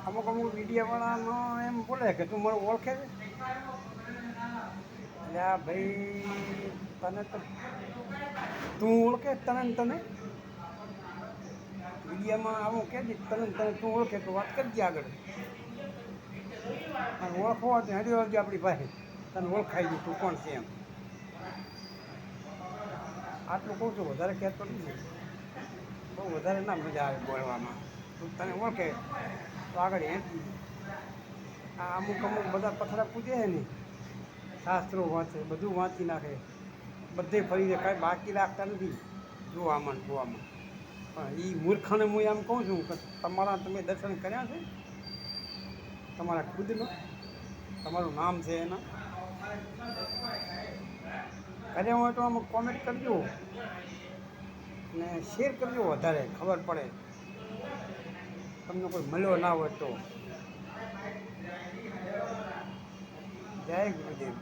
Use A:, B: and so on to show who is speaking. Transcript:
A: અમુક અમુક મીડિયાવાળાનો એમ બોલે કે તું મને ઓળખે છે. એટલે આ ભાઈ તને તો તું ઓળખે તને ને તને મીડિયામાં આવું કહે છે તને ને તને તું ઓળખે તો વાત કરજે આગળ. અને ઓળખવો હોય તો હેડી આવજે આપણી પાસે, તને ઓળખાઈ ગયું તું કોણ છે એમ. આટલું કહું છું, વધારે કહેતો નથી. બહુ વધારે ના મજા આવે બોલવામાં. તું તને ઓળખે તો આગળ હેંચી. આ અમુક અમુક બધા પથરા પૂછે છે ને, શાસ્ત્રો વાંચે, બધું વાંચી નાખે, બધે ફરી જાય, કાંઈ બાકી રાખતા નથી જોવામાં ને જોવામાં. પણ એ મૂર્ખાને હું એમ કહું છું કે તમારા તમે દર્શન કર્યા છે તમારા ખુદનો, તમારું નામ છે એના કર્યા હોય તો આમાં કોમેન્ટ કરજો ને શેર કરજો, વધારે ખબર પડે તમને કોઈ મળ્યો ના હોય તો. જય ગુરુદેવ.